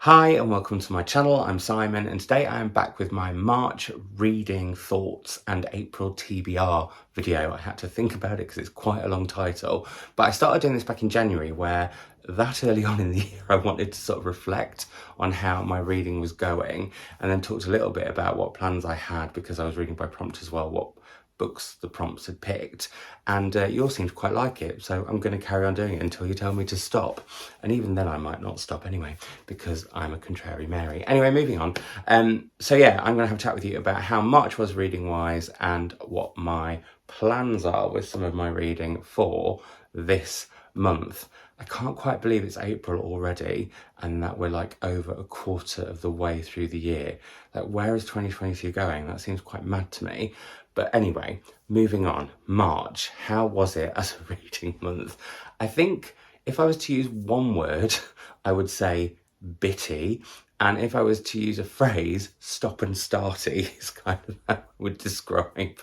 Hi and welcome to my channel. I'm Simon and today I am back with my March reading thoughts and April TBR video. I had to think about it because it's quite a long title, but I started doing this back in January where that early on in the year I wanted to sort of reflect on how my reading was going and then talked a little bit about what plans I had because I was reading by prompt as well, what books the prompts had picked, and you all seemed to quite like it, so I'm going to carry on doing it until you tell me to stop, and even then I might not stop anyway because I'm a contrary Mary. Anyway, moving on. So yeah, I'm going to have a chat with you about how March was reading wise and what my plans are with some of my reading for this month. I can't quite believe it's April already and that we're like over a quarter of the way through the year. Like, where is 2022 going? That seems quite mad to me. But anyway, moving on. March, how was it as a reading month? I think if I was to use one word, I would say bitty. And if I was to use a phrase, stop and starty is kind of how I would describe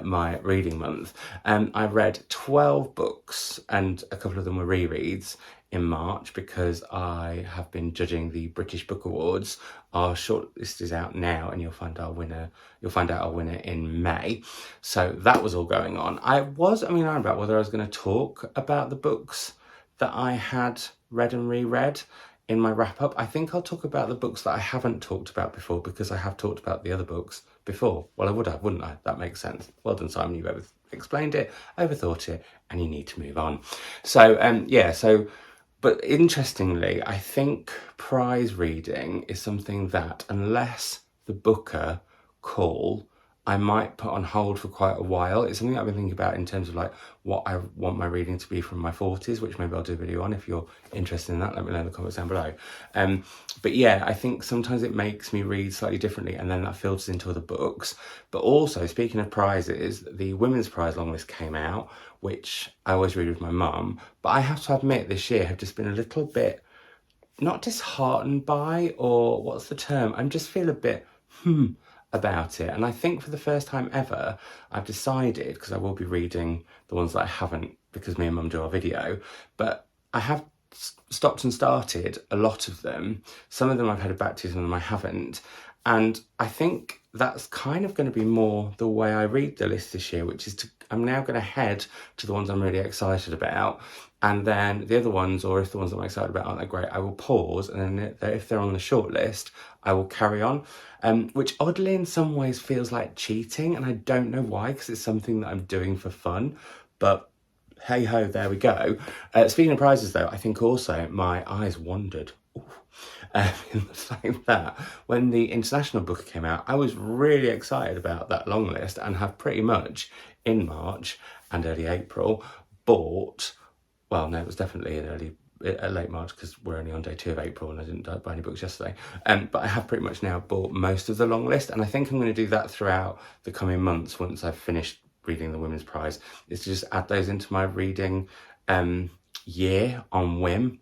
my reading month. I read 12 books and a couple of them were rereads in March because I have been judging the British Book Awards. Our shortlist is out now and you'll find our winner. You'll find out our winner in May. So that was all going on. I was umming around about whether I was going to talk about the books that I had read and reread in my wrap up. I think I'll talk about the books that I haven't talked about before because I have talked about the other books before. Well, I would have, wouldn't I? That makes sense. Well done, Simon. You've explained it, overthought it, and you need to move on. So, but interestingly, I think prize reading is something that, unless the booker call, I might put on hold for quite a while. It's something I've been thinking about in terms of like what I want my reading to be from my 40s, which maybe I'll do a video on. If you're interested in that, let me know in the comments down below. But yeah, I think sometimes it makes me read slightly differently and then that filters into other books. But also, speaking of prizes, the Women's Prize long list came out, which I always read with my mum. But I have to admit this year have just been a little bit, not disheartened by, or what's the term? I just feel a bit, about it. And I think for the first time ever, I've decided, because I will be reading the ones that I haven't because me and mum do our video, but I have stopped and started a lot of them. Some of them I've headed back to, some of them I haven't. And I think that's kind of going to be more the way I read the list this year, which is I'm now going to head to the ones I'm really excited about. And then the other ones, or if the ones that I'm excited about aren't that great, I will pause. And then if they're on the short list, I will carry on, which oddly in some ways feels like cheating. And I don't know why, because it's something that I'm doing for fun. But hey ho, there we go. Speaking of prizes though, I think also my eyes wandered. In the fact that when the international book came out, I was really excited about that long list and have pretty much in March and early April bought, well, no, it was definitely in late March because we're only on day 2 of April and I didn't buy any books yesterday. But I have pretty much now bought most of the long list, and I think I'm going to do that throughout the coming months once I've finished reading the Women's Prize, is to just add those into my reading year on whim.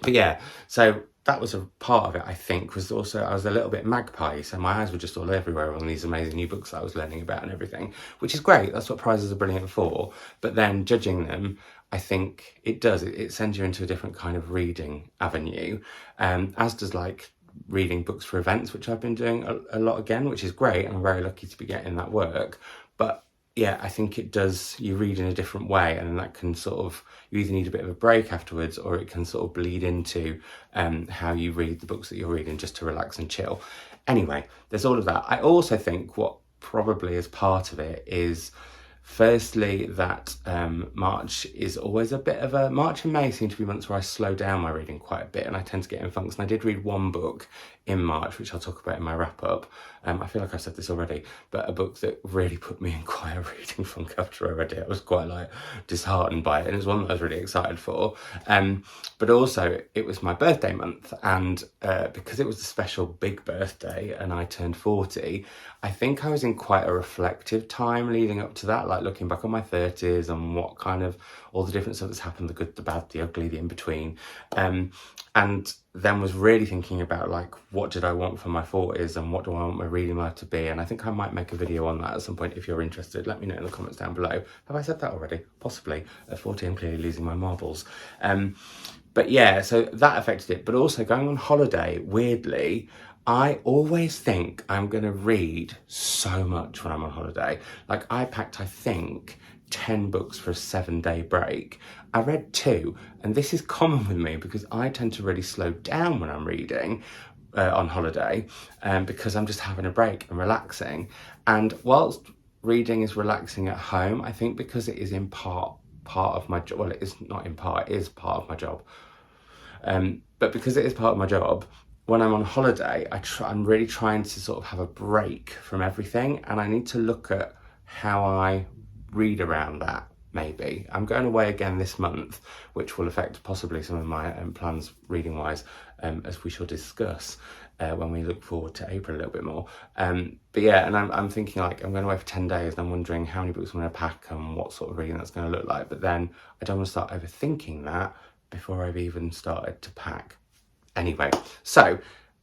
But yeah, so that was a part of it, I think, was also I was a little bit magpie, so my eyes were just all everywhere on these amazing new books that I was learning about and everything, which is great. That's what prizes are brilliant for. But then judging them, I think it does. It sends you into a different kind of reading avenue, as does like reading books for events, which I've been doing a lot again, which is great. And I'm very lucky to be getting that work. But yeah, I think it does, you read in a different way, and that can sort of, you either need a bit of a break afterwards or it can sort of bleed into how you read the books that you're reading just to relax and chill. Anyway, there's all of that. I also think what probably is part of it is firstly that March is always a bit of a, March and May seem to be months where I slow down my reading quite a bit and I tend to get in funks. And I did read one book in March, which I'll talk about in my wrap up. I feel like I've said this already, but a book that really put me in quite a reading funk after I read it. I was quite like disheartened by it, and it was one that I was really excited for. But also it was my birthday month, and because it was a special big birthday and I turned 40, I think I was in quite a reflective time leading up to that, like looking back on my 30s and what kind of all the different stuff that's happened, the good, the bad, the ugly, the in-between. And then was really thinking about like, what did I want for my 40s and what do I want my reading life to be? And I think I might make a video on that at some point if you're interested. Let me know in the comments down below. Have I said that already? Possibly. At 40, I'm clearly losing my marbles. But yeah, so that affected it. But also going on holiday, weirdly, I always think I'm going to read so much when I'm on holiday. Like I packed, I think, 10 books for a 7-day break. I read 2, and this is common with me because I tend to really slow down when I'm reading on holiday, because I'm just having a break and relaxing. And whilst reading is relaxing at home, I think because it is in part of my job, well, it is not in part, it is part of my job. But because it is part of my job, when I'm on holiday, I'm really trying to sort of have a break from everything, and I need to look at how I read around that. Maybe I'm going away again this month, which will affect possibly some of my plans reading wise, as we shall discuss when we look forward to April a little bit more. But yeah, and I'm thinking like I'm going away for 10 days and I'm wondering how many books I'm going to pack and what sort of reading that's going to look like. But then I don't want to start overthinking that before I've even started to pack. Anyway, so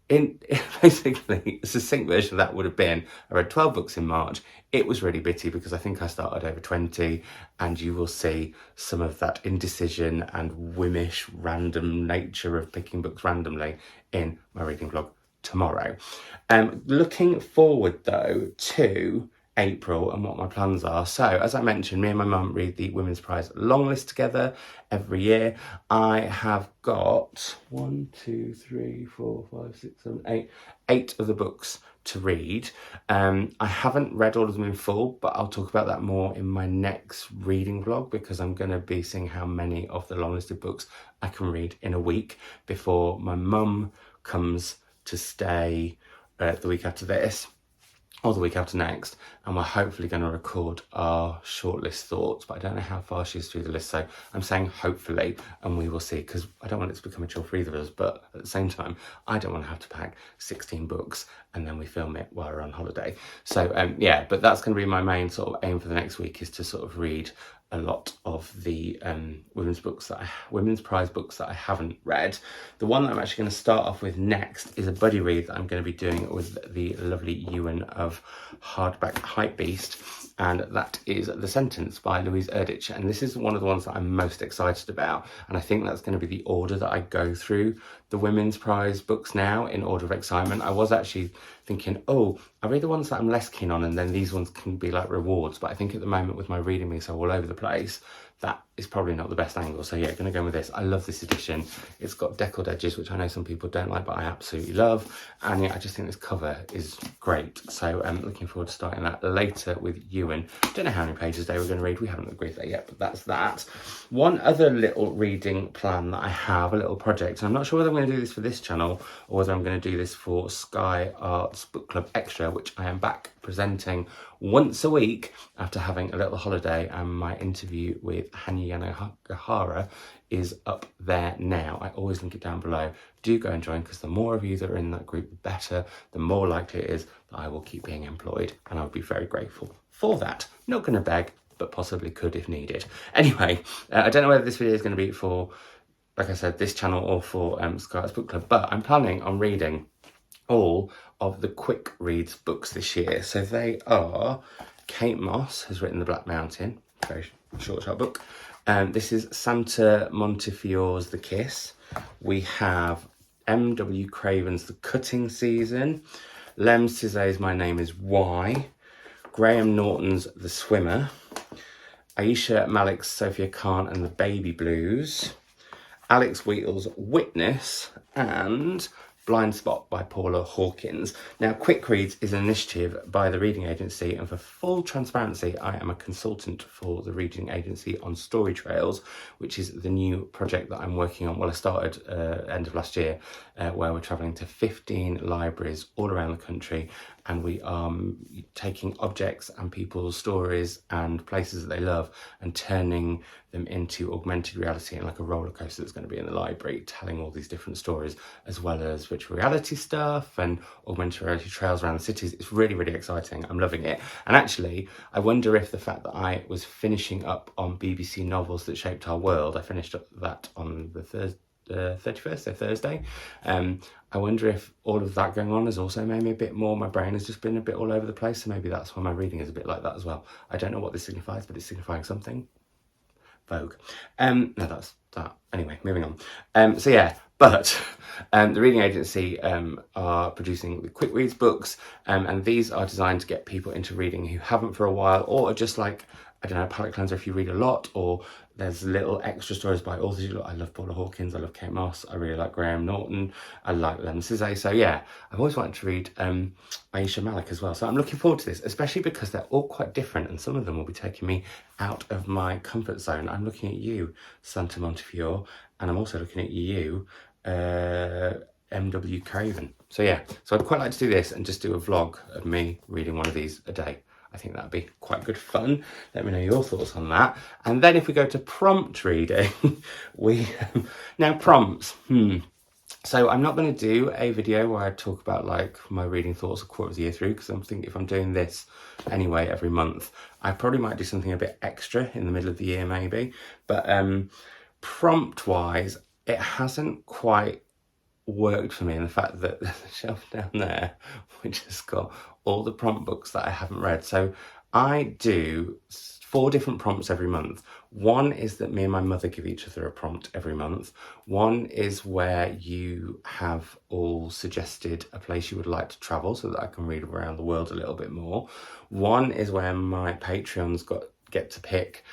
in basically a succinct version of that would have been I read 12 books in March. It was really bitty because I think I started over 20, and you will see some of that indecision and whimish random nature of picking books randomly in my reading vlog tomorrow. Looking forward though to April and what my plans are. So as I mentioned, me and my mum read the Women's Prize long list together every year. I have got 8 of the books to read. I haven't read all of them in full, but I'll talk about that more in my next reading vlog, because I'm going to be seeing how many of the long listed books I can read in a week before my mum comes to stay the week after this, or the week after next, and we're hopefully going to record our shortlist thoughts, but I don't know how far she's through the list, so I'm saying hopefully, and we will see, because I don't want it to become a chore for either of us, but at the same time I don't want to have to pack 16 books and then we film it while we're on holiday. So yeah, but that's going to be my main sort of aim for the next week, is to sort of read a lot of the women's prize books that I haven't read. The one that I'm actually going to start off with next is a buddy read that I'm going to be doing with the lovely Ewan of Hardback Hypebeast, and that is The Sentence by Louise Erdrich. And this is one of the ones that I'm most excited about, and I think that's going to be the order that I go through the women's prize books now, in order of excitement. I was actually thinking, oh, I read the ones that I'm less keen on and then these ones can be like rewards, but I think at the moment with my reading being so all over the place, that is probably not the best angle. So yeah, gonna go with this. I love this edition. It's got deckled edges, which I know some people don't like, but I absolutely love. And yeah, I just think this cover is great. So I'm looking forward to starting that later with Ewan. Don't know how many pages they were going to read. We haven't agreed that yet, but that's that. One other little reading plan that I have, a little project, and I'm not sure whether I'm going to do this for this channel or whether I'm going to do this for Sky Arts Book Club Extra, which I am back presenting once a week after having a little holiday, and my interview with Hanya Yanagihara is up there now. I always link it down below. Do go and join, because the more of you that are in that group, the better. The more likely it is that I will keep being employed, and I'll be very grateful for that. Not going to beg, but possibly could if needed. Anyway, I don't know whether this video is going to be for, like I said, this channel or for Sky Arts Book Club, but I'm planning on reading all of the quick reads books this year. So they are, Kate Moss has written The Black Mountain, very short book. This is Santa Montefiore's The Kiss. We have M.W. Craven's The Cutting Season, Lem Cizé's My Name is Why, Graham Norton's The Swimmer, Aisha Malik's Sophia Khan and the Baby Blues, Alex Wheatl's Witness, and Blind Spot by Paula Hawkins. Now, Quick Reads is an initiative by the Reading Agency, and for full transparency, I am a consultant for the Reading Agency on Story Trails, which is the new project that I'm working on. Well, I started end of last year, where we're travelling to 15 libraries all around the country, and we are taking objects and people's stories and places that they love and turning them into augmented reality, and like a roller coaster that's going to be in the library, telling all these different stories, as well as virtual reality stuff and augmented reality trails around the cities. It's really, really exciting. I'm loving it. And actually, I wonder if the fact that I was finishing up on BBC Novels That Shaped Our World, I finished up that on the 31st, so Thursday. I wonder if all of that going on has also made me a bit more, my brain has just been a bit all over the place, so maybe that's why my reading is a bit like that as well. I don't know what this signifies, but it's signifying something. Vogue. No, that's that. Anyway, moving on. So yeah, but the reading agency are producing the quick reads books, and these are designed to get people into reading who haven't for a while, or are just like, I don't know, palate cleanser if you read a lot, or there's little extra stories by authors. I love Paula Hawkins, I love Kate Moss, I really like Graham Norton, I like Lemon Sizet. So yeah, I've always wanted to read Aisha Malik as well. So I'm looking forward to this, especially because they're all quite different, and some of them will be taking me out of my comfort zone. I'm looking at you, Santa Montefiore, and I'm also looking at you, M.W. Craven. So yeah, so I'd quite like to do this and just do a vlog of me reading one of these a day. I think that'd be quite good fun. Let me know your thoughts on that. And then if we go to prompt reading, now prompts. So I'm not going to do a video where I talk about like my reading thoughts a quarter of the year through, because I'm thinking if I'm doing this anyway every month, I probably might do something a bit extra in the middle of the year maybe. But prompt wise, it hasn't quite worked for me in the fact that there's a shelf down there which has got all the prompt books that I haven't read. So I do 4 different prompts every month. One is that me and my mother give each other a prompt every month. One is where you have all suggested a place you would like to travel so that I can read around the world a little bit more. One is where my Patreons get to pick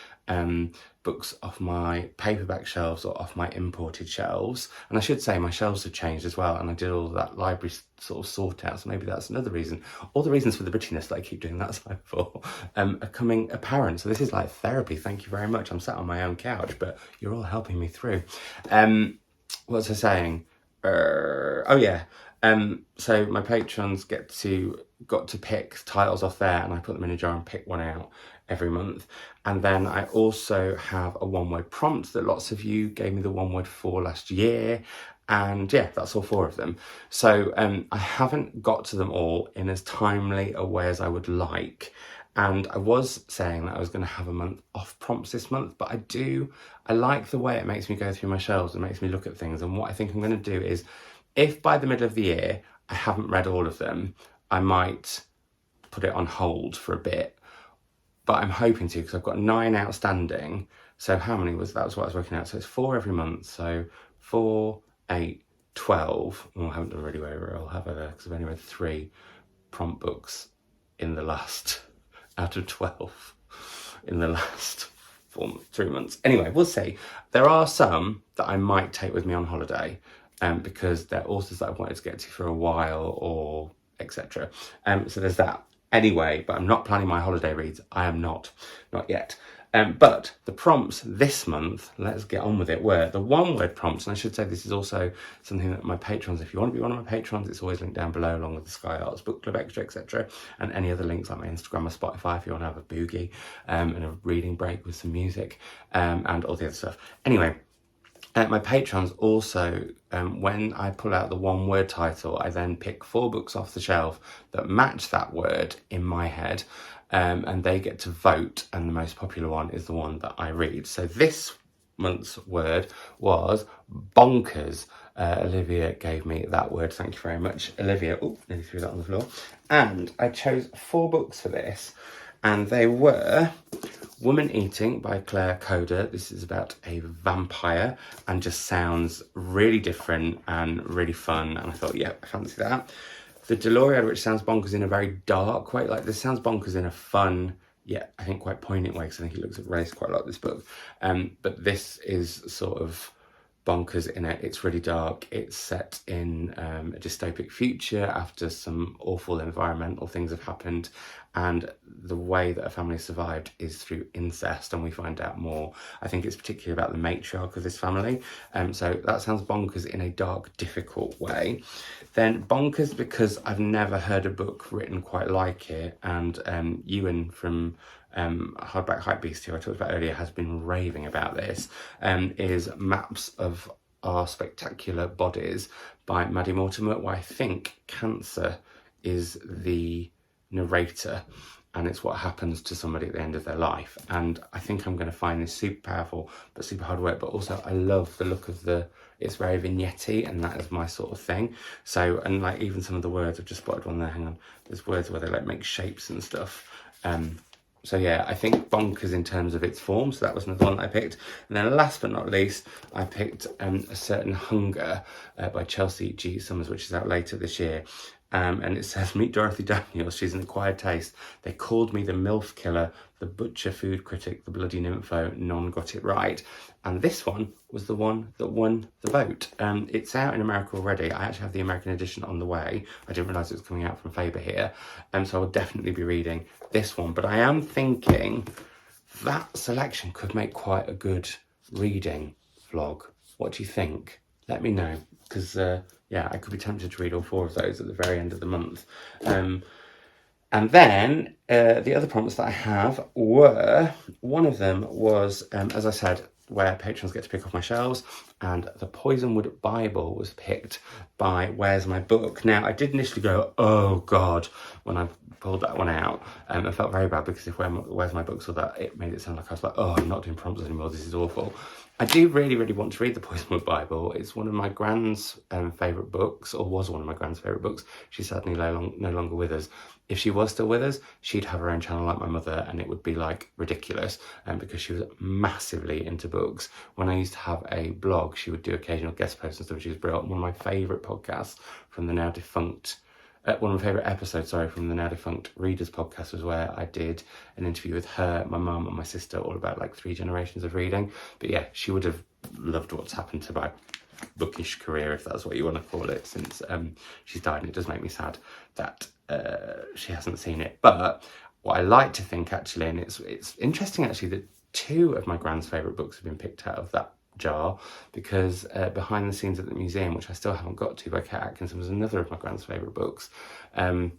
books off my paperback shelves or off my imported shelves. And I should say my shelves have changed as well, and I did all that library sort of sort out, so maybe that's another reason. All the reasons for the bitchiness that I keep doing that side for are coming apparent. So this is like therapy. Thank you very much. I'm sat on my own couch, but you're all helping me through. What was I saying? Oh yeah. So my patrons got to pick titles off there, and I put them in a jar and pick one out every month. And then I also have a one-word prompt that lots of you gave me the one word for last year. And yeah, that's all 4 of them. So I haven't got to them all in as timely a way as I would like. And I was saying that I was going to have a month off prompts this month, but I like the way it makes me go through my shelves and makes me look at things. And what I think I'm going to do is, if by the middle of the year I haven't read all of them, I might put it on hold for a bit. But I'm hoping to, because I've got 9 outstanding. So how many was that? That was what I was working out. So it's 4 every month. So 4, 8, 12. Oh, I haven't done really well, have I there? Because I've only read 3 prompt books in the last, out of 12, in the last 3 months. Anyway, we'll see. There are some that I might take with me on holiday, because they're authors that I've wanted to get to for a while, or etc. So there's that. Anyway, but I'm not planning my holiday reads. I am not yet. But the prompts this month, let's get on with it, were the one-word prompts. And I should say this is also something that my patrons, if you want to be one of my patrons, it's always linked down below, along with the Sky Arts Book Club Extra, etc. And any other links like my Instagram or Spotify if you want to have a boogie and a reading break with some music and all the other stuff. Anyway, my patrons also, when I pull out the one-word title, I then pick 4 books off the shelf that match that word in my head, and they get to vote, and the most popular one is the one that I read. So this month's word was bonkers. Olivia gave me that word. Thank you very much, Olivia. Oh, nearly threw that on the floor. And I chose 4 books for this, and they were Woman Eating by Claire Coder. This is about a vampire and just sounds really different and really fun. And I thought, yeah, I fancy that. The Deloriad, which sounds bonkers in a very dark way. Like, this sounds bonkers in a fun, yeah, I think quite poignant way, because I think he looks at race quite a lot, this book. But this is sort of bonkers in it. It's really dark. It's set in a dystopic future after some awful environmental things have happened, and the way that a family survived is through incest, and we find out more. I think it's particularly about the matriarch of this family. So that sounds bonkers in a dark, difficult way. Then bonkers because I've never heard a book written quite like it, and Ewan from Hardback Hypebeast, who I talked about earlier, has been raving about this, is Maps of Our Spectacular Bodies by Maddie Mortimer, where I think cancer is the narrator, and it's what happens to somebody at the end of their life. And I think I'm going to find this super powerful but super hard work. But also I love the look of it's very vignette-y, and that is my sort of thing. So, and like even some of the words, I've just spotted one there, hang on, there's words where they like make shapes and stuff. So yeah, I think bonkers in terms of its form. So that was another one that I picked. And then last but not least, I picked A Certain Hunger by Chelsea G. Summers, which is out later this year. And it says, meet Dorothy Daniels. She's an acquired taste. They called me the MILF killer, the butcher food critic, the bloody nympho, none got it right. And this one was the one that won the vote. It's out in America already. I actually have the American edition on the way. I didn't realise it was coming out from Faber here. So I will definitely be reading this one. But I am thinking that selection could make quite a good reading vlog. What do you think? Let me know. Because, yeah, I could be tempted to read all 4 of those at the very end of the month. And then the other prompts that I have were, one of them was, as I said, where patrons get to pick off my shelves, and the Poisonwood Bible was picked by Where's My Book. Now, I did initially go, oh God, when I pulled that one out. I felt very bad because if Where's My Book saw that, it made it sound like I was like, oh, I'm not doing prompts anymore, this is awful. I do really, really want to read the Poisonwood Bible. It's one of my grand's favourite books, or was one of my grand's favourite books. She's sadly no longer with us. If she was still with us, she'd have her own channel like my mother, and it would be like ridiculous because she was massively into books. When I used to have a blog, she would do occasional guest posts and stuff. She was brilliant. One of my favourite podcasts from the now defunct one of my favourite episodes, from the now defunct Readers podcast was where I did an interview with her, my mum and my sister, all about like 3 generations of reading. But yeah, she would have loved what's happened to my bookish career, if that's what you want to call it, since she's died. And it does make me sad that she hasn't seen it. But what I like to think actually, and it's interesting actually that 2 of my grand's favourite books have been picked out of that jar, because Behind the Scenes at the Museum, which I still haven't got to, by Kate Atkinson, was another of my grand's favourite books. And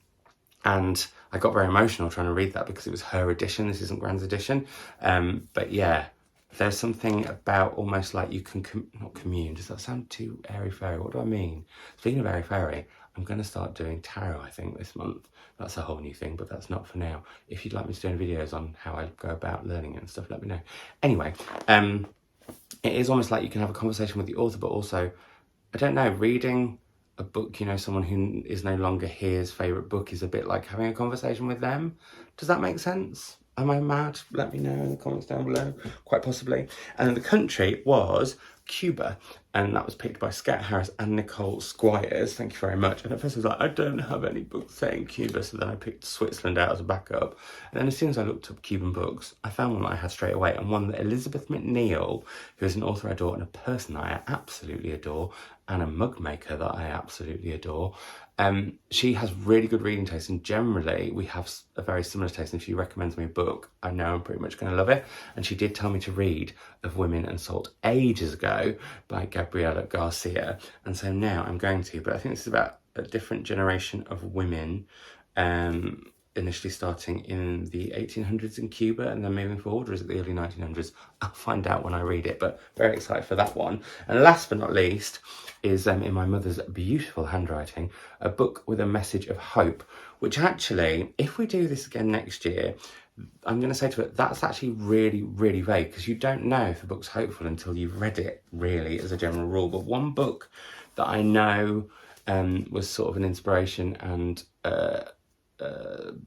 I got very emotional trying to read that because it was her edition. This isn't Grand's edition. But yeah, there's something about almost like you can not commune. Does that sound too airy-fairy? What do I mean? Speaking of airy-fairy, I'm going to start doing tarot, I think, this month. That's a whole new thing, but that's not for now. If you'd like me to do any videos on how I go about learning it and stuff, let me know. Anyway, it is almost like you can have a conversation with the author, but also, I don't know, reading a book, someone who is no longer here's favourite book is a bit like having a conversation with them. Does that make sense? Am I mad? Let me know in the comments down below, quite possibly. And then the country was Cuba, and that was picked by Scat Harris and Nicole Squires. Thank you very much. And at first I was like, I don't have any books set in Cuba, so then I picked Switzerland out as a backup. And then as soon as I looked up Cuban books, I found one that I had straight away, and one that Elizabeth McNeil, who is an author I adore and a person that I absolutely adore, and a mug maker that I absolutely adore. She has really good reading taste, and generally we have a very similar taste. And if she recommends me a book, I know I'm pretty much going to love it. And she did tell me to read Of Women and Salt ages ago by Gabriela Garcia, and so now I'm going to. But I think this is about a different generation of women, initially starting in the 1800s in Cuba and then moving forward, or is it the early 1900s? I'll find out when I read it, but very excited for that one. And last but not least is, in my mother's beautiful handwriting, a book with a message of hope, which actually, if we do this again next year, I'm going to say to it, that's actually really, really vague, because you don't know if a book's hopeful until you've read it, really, as a general rule. But one book that I know was sort of an inspiration and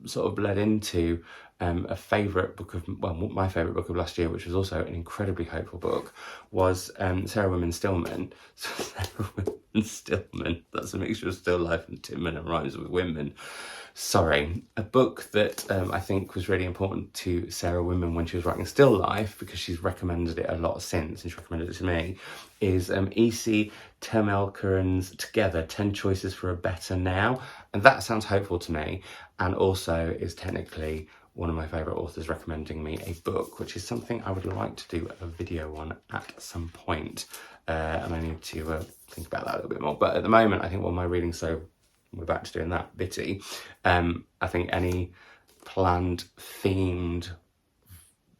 sort of bled into a favourite book of, well, my favourite book of last year, which was also an incredibly hopeful book, was Sarah Women Stillman. So Sarah Women Stillman, that's a mixture of still life and Timman and rhymes with women. Sorry, a book that I think was really important to Sarah Women when she was writing Still Life, because she's recommended it a lot since, and she recommended it to me, is E.C. Temelkuran's Together, 10 Choices for a Better Now. And that sounds hopeful to me, and also is technically one of my favourite authors recommending me a book, which is something I would like to do a video on at some point. And I need to think about that a little bit more. But at the moment, I think while my reading's so, we're back to doing that bitty, I think any planned themed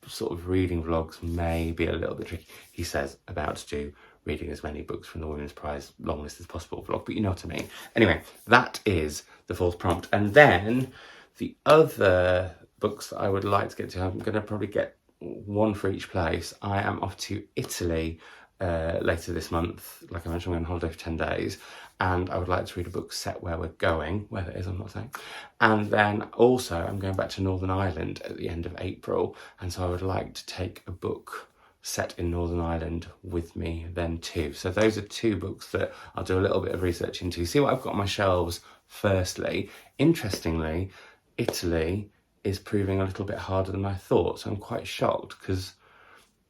sort of reading vlogs may be a little bit tricky. He says about to do reading as many books from the Women's Prize long list as possible vlog, but you know what I mean. Anyway, that is the fourth prompt. And then the other books that I would like to get to, I'm going to probably get one for each place. I am off to Italy later this month. Like I mentioned, I'm on holiday for 10 days, and I would like to read a book set where we're going. Where that is, I'm not saying. And then also I'm going back to Northern Ireland at the end of April, and so I would like to take a book set in Northern Ireland with me then too. So those are 2 books that I'll do a little bit of research into, see what I've got on my shelves firstly. Interestingly, Italy is proving a little bit harder than I thought, so I'm quite shocked because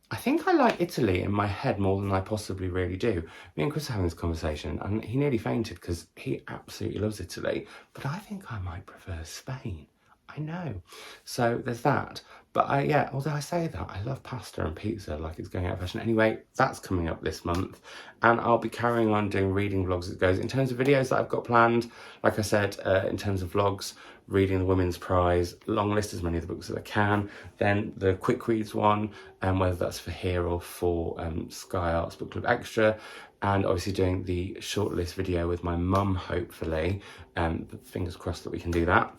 I think I like Italy in my head more than I possibly really do. Me and Chris are having this conversation and he nearly fainted because he absolutely loves Italy, but I think I might prefer Spain. I know. So there's that. But yeah, although I say that, I love pasta and pizza like it's going out of fashion. Anyway, that's coming up this month, and I'll be carrying on doing reading vlogs as it goes. In terms of videos that I've got planned, like I said, in terms of vlogs, reading the Women's Prize, long list as many of the books as I can. Then the quick reads one, whether that's for here or for Sky Arts Book Club Extra, and obviously doing the shortlist video with my mum, hopefully. Fingers crossed that we can do that.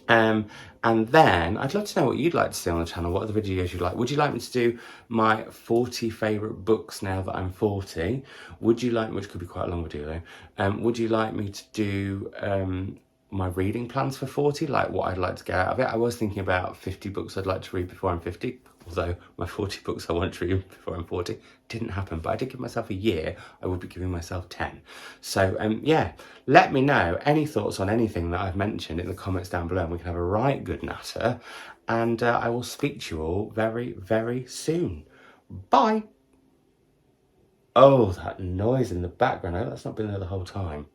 And then I'd love to know what you'd like to see on the channel. What are the videos you'd like? Would you like me to do my 40 favourite books now that I'm 40? Would you like, which could be quite a long video though, would you like me to do my reading plans for 40, like what I'd like to get out of it? I was thinking about 50 books I'd like to read before I'm 50, although my 40 books I want to read before I'm 40 didn't happen, but I did give myself a year. I would be giving myself 10. So yeah, let me know any thoughts on anything that I've mentioned in the comments down below, and we can have a right good natter, and I will speak to you all very, very soon. Bye. Oh, that noise in the background, I hope that's not been there the whole time.